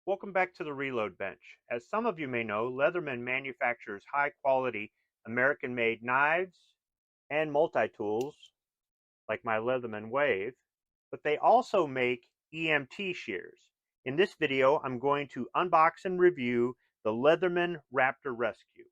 Welcome back to the Reload Bench. As some of you may know, Leatherman manufactures high-quality American-made knives and multi-tools, like my Leatherman Wave, but they also make EMT shears. In this video, I'm going to unbox and review the Leatherman Raptor Rescue.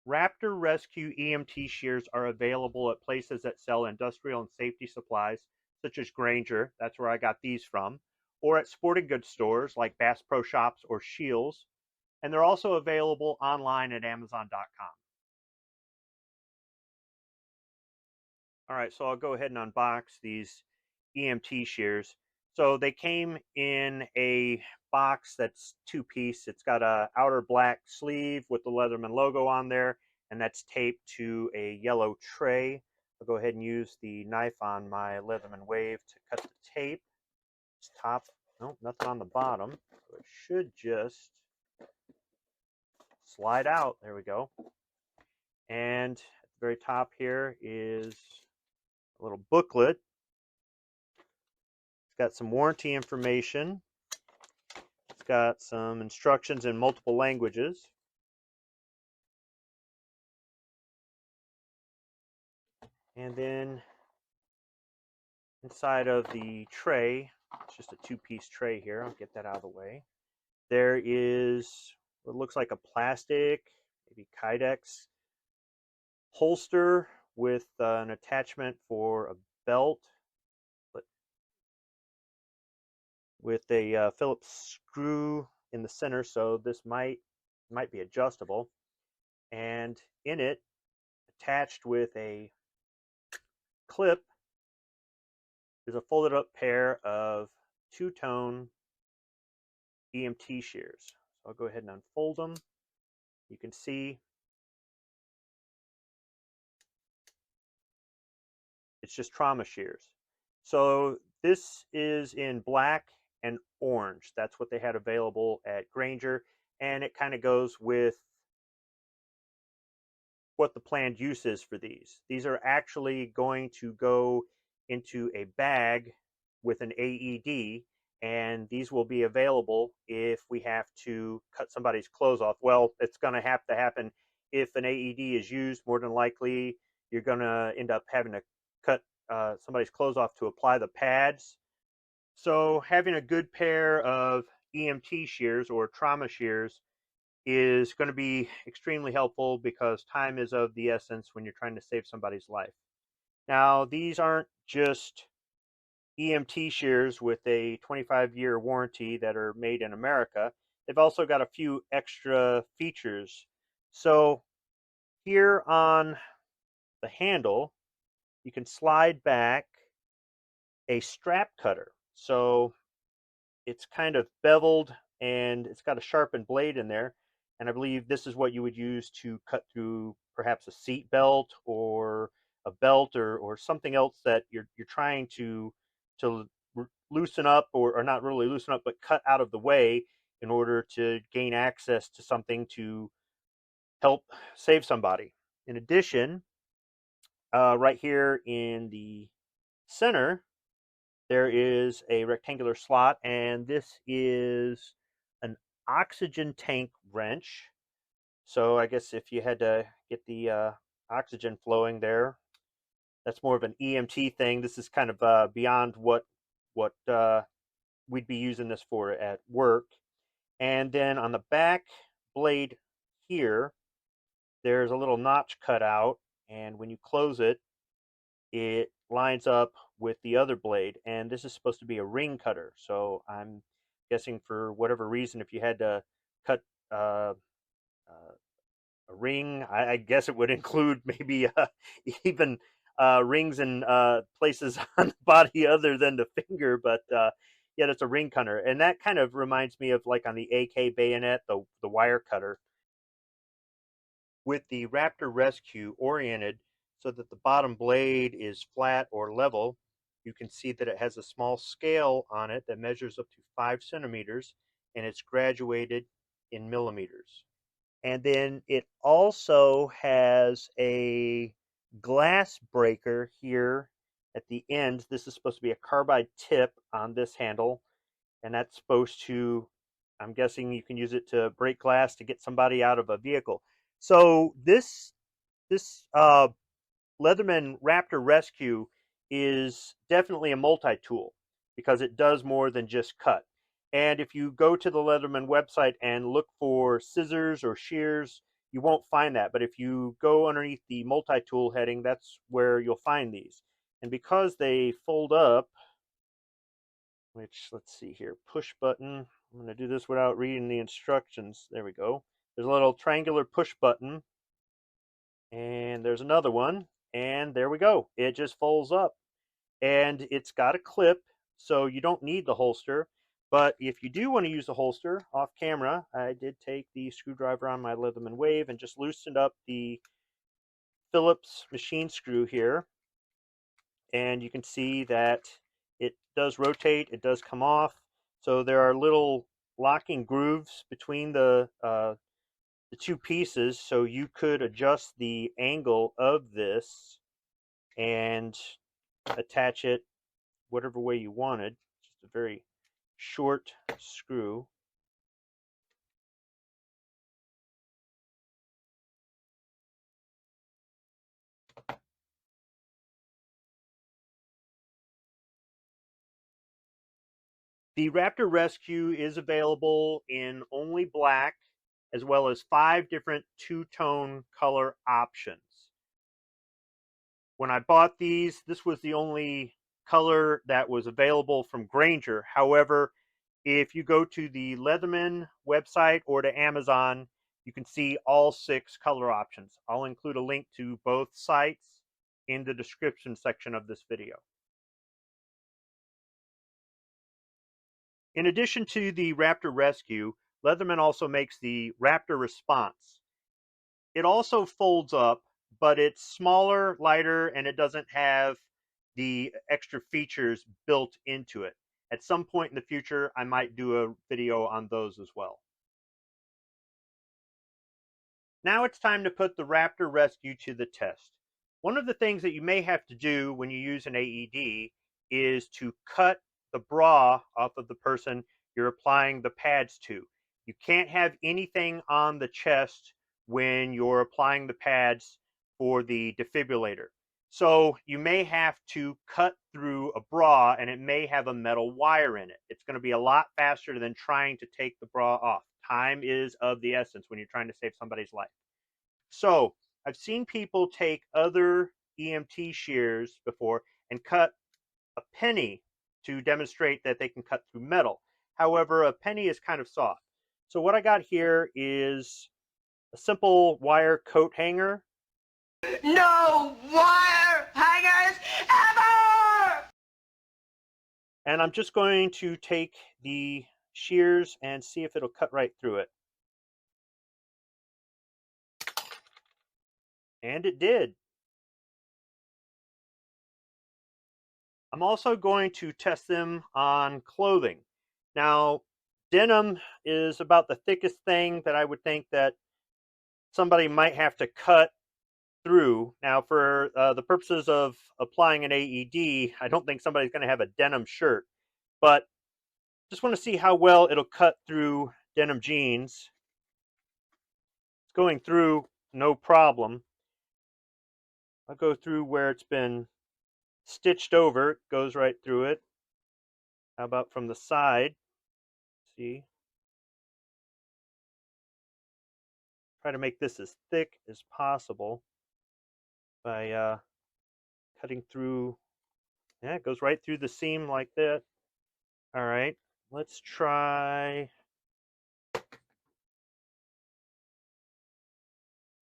Raptor Rescue EMT shears are available at places that sell industrial and safety supplies, such as Grainger, that's where I got these from, or at sporting goods stores like Bass Pro Shops or Shears, and they're also available online at Amazon.com. All right, so I'll go ahead and unbox these EMT shears. So they came in a box that's two-piece. It's got a outer black sleeve with the Leatherman logo on there, and that's taped to a yellow tray. I'll go ahead and use the knife on my Leatherman Wave to cut the tape. It's top, no, nothing on the bottom. So it should just slide out. There we go. And at the very top here is a little booklet. It's got some warranty information. It's got some instructions in multiple languages. And then inside of the tray, it's just a two-piece tray here. I'll get that out of the way. There is what looks like a plastic, maybe Kydex holster with an attachment for a belt, with a Phillips screw in the center, so this might be adjustable. And in it, attached with a clip, is a folded up pair of two-tone EMT shears. So I'll go ahead and unfold them. You can see it's just trauma shears. So this is in black and orange. That's what they had available at Grainger, and it kind of goes with what the planned use is for these. These are actually going to go into a bag with an AED, and these will be available if we have to cut somebody's clothes off. Well, it's going to have to happen if an AED is used. More than likely, you're going to end up having to cut somebody's clothes off to apply the pads. So having a good pair of EMT shears or trauma shears is going to be extremely helpful because time is of the essence when you're trying to save somebody's life. Now, these aren't just EMT shears with a 25-year warranty that are made in America. They've also got a few extra features. So here on the handle, you can slide back a strap cutter. So it's kind of beveled and it's got a sharpened blade in there. And I believe this is what you would use to cut through perhaps a seat belt or a belt or something else that you're trying to loosen up, or not really loosen up, but cut out of the way in order to gain access to something to help save somebody. In addition, right here in the center, there is a rectangular slot, and this is an oxygen tank wrench. So I guess if you had to get the oxygen flowing there, that's more of an EMT thing. This is kind of beyond what we'd be using this for at work. And then on the back blade here, there's a little notch cut out, and when you close it, it lines up with the other blade, and this is supposed to be a ring cutter. So I'm guessing for whatever reason, if you had to cut a ring, I guess it would include maybe even rings in places on the body other than the finger, but yeah, it's a ring cutter. And that kind of reminds me of like on the AK bayonet, the wire cutter. With the Raptor Rescue oriented so that the bottom blade is flat or level, you can see that it has a small scale on it that measures up to 5 centimeters, and it's graduated in millimeters. And then it also has a glass breaker here at the end. This is supposed to be a carbide tip on this handle, and that's supposed to, I'm guessing you can use it to break glass to get somebody out of a vehicle. So this Leatherman Raptor Rescue is definitely a multi-tool because it does more than just cut. And if you go to the Leatherman website and look for scissors or shears, you won't find that. But if you go underneath the multi-tool heading, that's where you'll find these. And because they fold up, which, let's see here, push button. I'm going to do this without reading the instructions. There we go. There's a little triangular push button. And there's another one. And there we go. It just folds up. And it's got a clip, so you don't need the holster. But if you do want to use the holster off camera, I did take the screwdriver on my Leatherman Wave and just loosened up the Phillips machine screw here. And you can see that it does rotate, it does come off. So there are little locking grooves between the two pieces, so you could adjust the angle of this and attach it whatever way you wanted. Just a very short screw. The Raptor Rescue is available in only black, as well as 5 different two-tone color options. When I bought these, this was the only color that was available from Grainger. However, if you go to the Leatherman website or to Amazon, you can see all 6 color options. I'll include a link to both sites in the description section of this video. In addition to the Raptor Rescue, Leatherman also makes the Raptor Response. It also folds up, but it's smaller, lighter, and it doesn't have the extra features built into it. At some point in the future, I might do a video on those as well. Now it's time to put the Raptor Rescue to the test. One of the things that you may have to do when you use an AED is to cut the bra off of the person you're applying the pads to. You can't have anything on the chest when you're applying the pads for the defibrillator. So you may have to cut through a bra, and it may have a metal wire in it. It's going to be a lot faster than trying to take the bra off. Time is of the essence when you're trying to save somebody's life. So I've seen people take other EMT shears before and cut a penny to demonstrate that they can cut through metal. However, a penny is kind of soft. So what I got here is a simple wire coat hanger. No wire hangers ever! And I'm just going to take the shears and see if it'll cut right through it. And it did. I'm also going to test them on clothing. Now, denim is about the thickest thing that I would think that somebody might have to cut through. Now, for the purposes of applying an AED, I don't think somebody's going to have a denim shirt, but just want to see how well it'll cut through denim jeans. It's going through no problem. I'll go through where it's been stitched over. It goes right through it. How about from the side? See? Try to make this as thick as possible by cutting through. Yeah, it goes right through the seam like that. All right, let's try the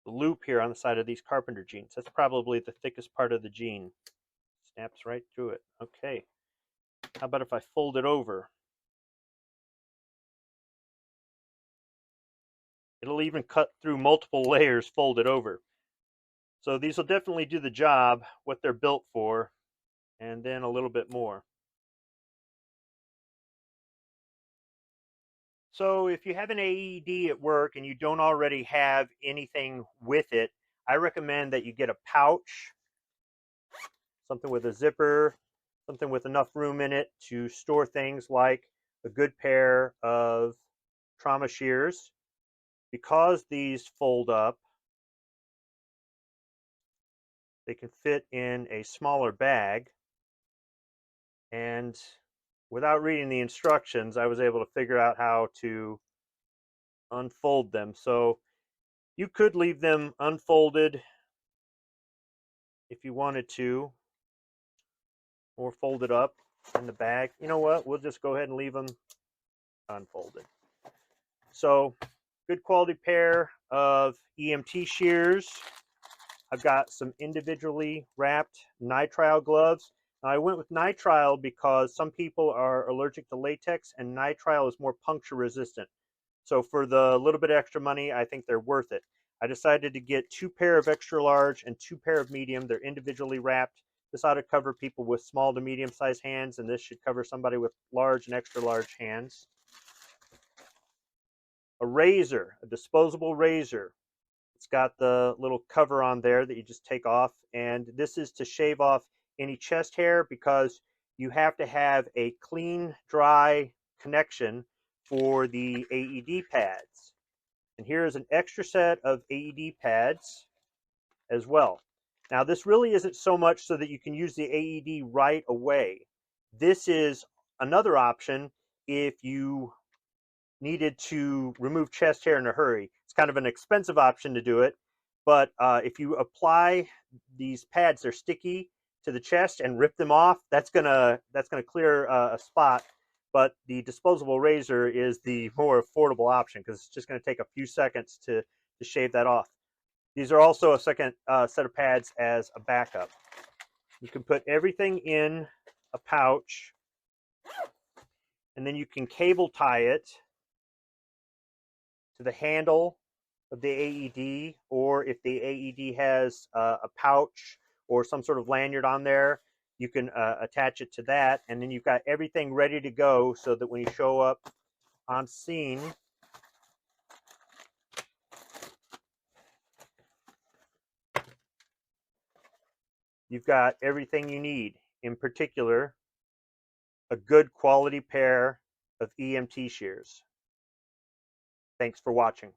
loop here on the side of these carpenter jeans. That's probably the thickest part of the jean. Snaps right through it. Okay. How about if I fold it over? It'll even cut through multiple layers folded over. So these will definitely do the job, what they're built for, and then a little bit more. So if you have an AED at work and you don't already have anything with it, I recommend that you get a pouch, something with a zipper, something with enough room in it to store things like a good pair of trauma shears. Because these fold up, they can fit in a smaller bag. And without reading the instructions, I was able to figure out how to unfold them. So you could leave them unfolded if you wanted to, or fold it up in the bag. You know what? We'll just go ahead and leave them unfolded. So, good quality pair of EMT shears. I've got some individually wrapped nitrile gloves. Now, I went with nitrile because some people are allergic to latex, and nitrile is more puncture resistant. So for the little bit of extra money, I think they're worth it. I decided to get 2 pair of extra large and 2 pair of medium. They're individually wrapped. This ought to cover people with small to medium sized hands, and this should cover somebody with large and extra large hands. A razor, a disposable razor. It's got the little cover on there that you just take off, and this is to shave off any chest hair because you have to have a clean, dry connection for the AED pads. And here is an extra set of AED pads as well. Now, this really isn't so much so that you can use the AED right away. This is another option if you needed to remove chest hair in a hurry. It's kind of an expensive option to do it, but if you apply these pads, they're sticky to the chest, and rip them off, that's gonna clear a spot. But the disposable razor is the more affordable option because it's just going to take a few seconds to shave that off. These are also a second set of pads as a backup. You can put everything in a pouch, and then you can cable tie it to the handle of the AED, or if the AED has a pouch or some sort of lanyard on there, you can attach it to that, and then you've got everything ready to go so that when you show up on scene, you've got everything you need. In particular, a good quality pair of EMT shears. Thanks for watching.